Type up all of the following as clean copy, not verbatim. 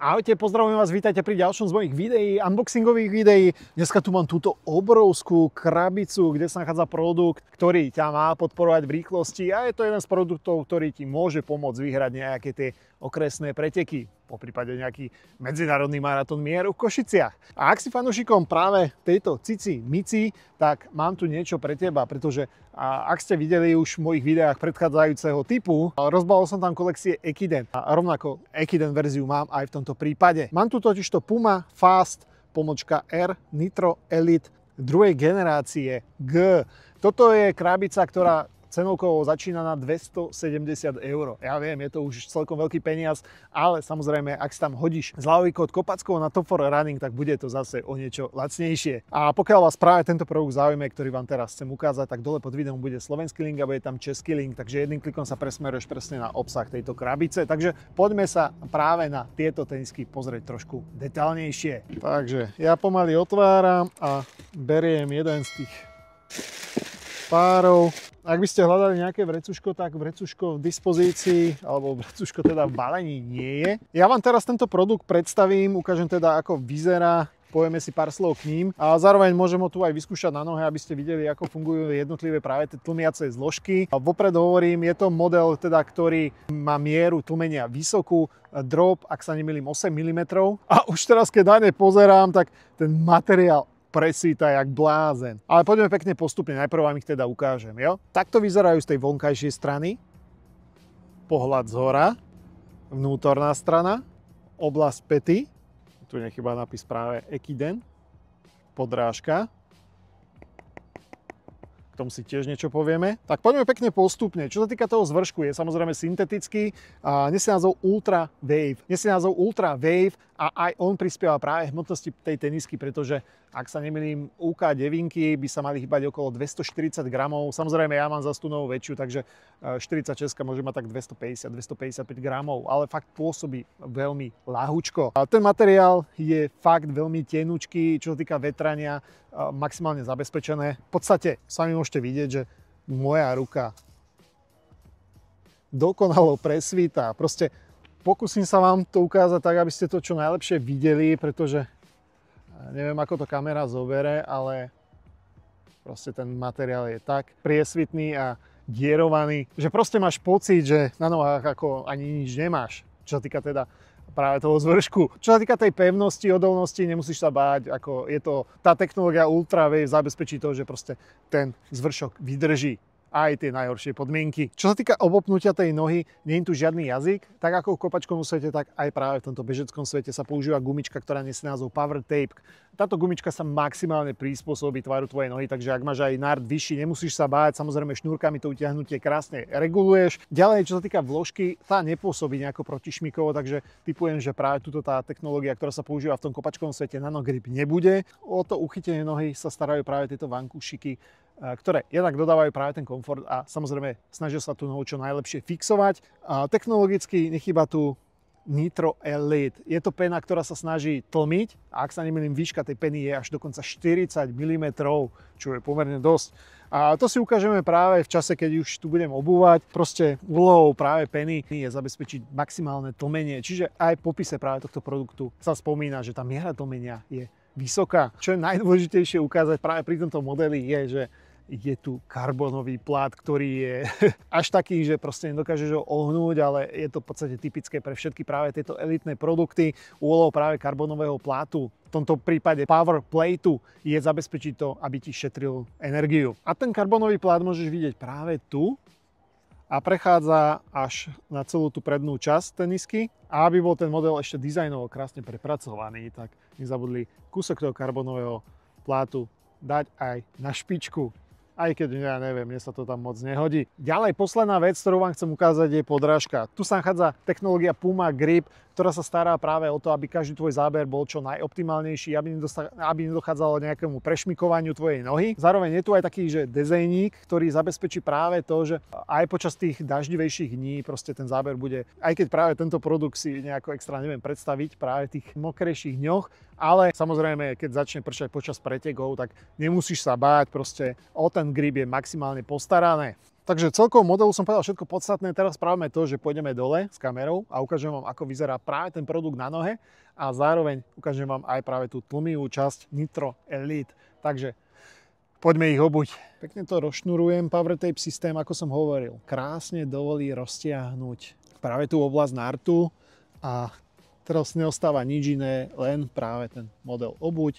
Ahojte, pozdravujem vás, vítajte pri ďalšom z mojich videí, unboxingových videí. Dneska tu mám túto obrovskú krabicu, kde sa nachádza produkt, ktorý ťa má podporovať v rýchlosti a je to jeden z produktov, ktorý ti môže pomôcť vyhrať nejaké tie okresné preteky, poprípade nejaký medzinárodný maratón mieru v Košiciach. A ak si fanúšikom práve tejto Cici Mici, tak mám tu niečo pre teba, pretože ak ste videli už v mojich videách predchádzajúceho typu, rozbalil som tam kolekcie Ekiden. A rovnako Ekiden verziu mám aj v tomto prípade. Mám tu totižto Puma Fast R Nitro Elite druhej generácie G. Toto je krabica, ktorá cenovkovo začína na 270 €. Ja viem, je to už celkom veľký peniaz, ale samozrejme, ak si tam hodíš zľavový kód Kopackovo na Top4 Running, tak bude to zase o niečo lacnejšie. A pokiaľ vás práve tento produkt zaujme, ktorý vám teraz chcem ukázať, tak dole pod videom bude slovenský link a bude tam český link, takže jedným klikom sa presmeruješ presne na obsah tejto krabice. Takže poďme sa práve na tieto tenisky pozrieť trošku detailnejšie. Takže ja pomaly otváram a beriem jeden z tých párov. Ak by ste hľadali nejaké vrecuško, tak vrecuško v dispozícii, alebo vrecuško teda v balení nie je. Ja vám teraz tento produkt predstavím, ukážem teda ako vyzerá, povieme si pár slov k ním a zároveň môžem ho tu aj vyskúšať na nohe, aby ste videli, ako fungujú jednotlivé práve tie tlmiace zložky. A vopred hovorím, je to model, teda, ktorý má mieru tlmenia vysokú, drop, ak sa nemýlim, 8 mm. A už teraz, keď na ne pozerám, tak ten materiál presvíta jak blázen. Ale poďme pekne postupne, najprv vám ich teda ukážem, jo? Takto vyzerajú z tej vonkajšej strany. Pohľad zhora, vnútorná strana, oblasť pety, tu nechýba nápis práve Ekiden, podrážka. K tomu si tiež niečo povieme. Tak poďme pekne postupne. Čo sa týka toho zvršku, je samozrejme syntetický a nesie názov Ultra Wave. Nesie názov Ultra Wave a aj on prispieva práve hmotnosti tej tenisky, pretože ak sa nemýlim, UK devinky by sa mali hýbať okolo 240 gramov. Samozrejme, ja mám zase tú novú väčšiu, takže 46 môže mať tak 250-255 gramov, ale fakt pôsobí veľmi ľahučko. Ten materiál je fakt veľmi tenučký, čo sa týka vetrania, maximálne zabezpečené. V podstate sami môžete vidieť, že moja ruka dokonalo presvíta. Proste pokúsim sa vám to ukázať tak, aby ste to čo najlepšie videli, pretože neviem, ako to kamera zobere, ale proste ten materiál je tak priesvitný a dierovaný, že proste máš pocit, že na nohách ako ani nič nemáš, čo sa týka teda práve toho zvršku. Čo sa týka tej pevnosti, odolnosti, nemusíš sa báť, ako je to, tá technológia Ultra Wave zabezpečí to, že proste ten zvršok vydrží aj tie najhoršie podmienky. Čo sa týka obopnutia tej nohy, nie je tu žiadny jazyk, tak ako v kopačkovom svete, tak aj práve v tomto bežeckom svete sa používa gumička, ktorá nesie názov Power Tape. Táto gumička sa maximálne prispôsobí tvaru tvojej nohy, takže ak máš aj nárd vyšší, nemusíš sa báť, samozrejme šnúrkami to utiahnutie krásne reguluješ. Ďalej, čo sa týka vložky, tá nepôsobí nejako protišmikovo, takže typujem, že práve túto tá technológia, ktorá sa používa v tom kopačkovom svete, nanogrip nebude. O to uchytenie nohy sa starajú práve tieto vankúšiky, ktoré jednak dodávajú práve ten komfort a samozrejme snažia sa tú nohu čo najlepšie fixovať. Technologicky nechýba tu Nitro Elite. Je to pena, ktorá sa snaží tlmiť a ak sa nemýlim, výška tej peny je až dokonca 40 mm, čo je pomerne dosť. A to si ukážeme práve v čase, keď už tu budem obúvať. Proste úlohou práve peny je zabezpečiť maximálne tlmenie, čiže aj v popise práve tohto produktu sa spomína, že tá miera tlmenia je vysoká. Čo je najdôležitejšie ukázať práve pri tomto modeli je, že je tu karbonový plát, ktorý je až taký, že proste nedokážeš ho ohnúť, ale je to v podstate typické pre všetky práve tieto elitné produkty. Úlohou práve karbonového plátu, v tomto prípade Power Plateu, je zabezpečiť to, aby ti šetril energiu. A ten karbonový plát môžeš vidieť práve tu a prechádza až na celú tú prednú časť tenisky. A aby bol ten model ešte dizajnovo krásne prepracovaný, tak nezabudli kúsok toho karbonového plátu dať aj na špičku. Aj keď, ja neviem, mne sa to tam moc nehodí. Ďalej, posledná vec, ktorú vám chcem ukázať, je podrážka. Tu sa nachádza technológia Puma Grip, ktorá sa stará práve o to, aby každý tvoj záber bol čo najoptimálnejší, aby nedochádzalo nejakému prešmikovaniu tvojej nohy. Zároveň je tu aj taký, že dezejník, ktorý zabezpečí práve to, že aj počas tých daždivejších dní proste ten záber bude, aj keď práve tento produkt si nejako extra neviem predstaviť práve v tých mokrejších dňoch, ale samozrejme, keď začne pršať počas pretekov, tak nemusíš sa báť, proste o ten grip je maximálne postarané. Takže celkovo modelu som povedal všetko podstatné. Teraz spravíme to, že pôjdeme dole s kamerou a ukážem vám, ako vyzerá práve ten produkt na nohe a zároveň ukážem vám aj práve tú tlmivú časť Nitro Elite. Takže poďme ich obuť. Pekne to rozšnurujem. Power Tape systém, ako som hovoril, krásne dovolí roztiahnuť práve tú oblasť nartu a teraz neostáva nič iné, len práve ten model obuť.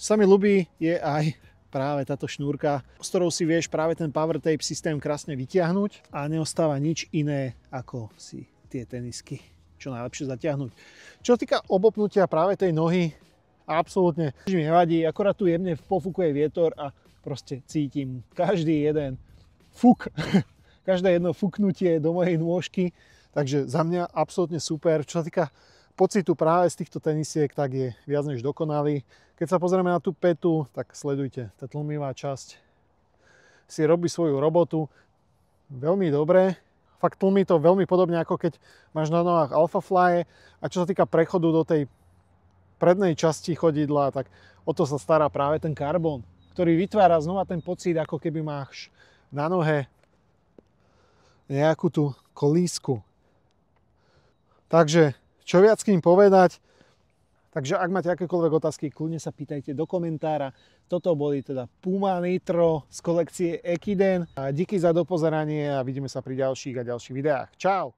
Čo sa mi ľúbi je aj práve táto šnúrka, s ktorou si vieš práve ten Power Tape systém krásne vytiahnuť a neostáva nič iné, ako si tie tenisky čo najlepšie zatiahnuť. Čo sa týka obopnutia práve tej nohy, absolútne nič mi nevadí, akorát tu jemne pofúkuje vietor a proste cítim každý jeden fuk, každé jedno fúknutie do mojej nôžky, takže za mňa absolútne super. Čo sa týka pocitu práve z týchto tenisiek, tak je viac než dokonalý. Keď sa pozrieme na tú petu, tak sledujte, tá tlmivá časť si robí svoju robotu veľmi dobre. Fakt tlmí to veľmi podobne, ako keď máš na nohách Alphafly. A čo sa týka prechodu do tej prednej časti chodidla, tak o to sa stará práve ten karbón, ktorý vytvára znova ten pocit, ako keby máš na nohe nejakú tú kolísku. Takže čo viac k ním povedať? Takže ak máte akékoľvek otázky, kľudne sa pýtajte do komentára. Toto boli teda Puma Nitro z kolekcie Ekiden. A díky za dopozeranie a vidíme sa pri ďalších videách. Čau!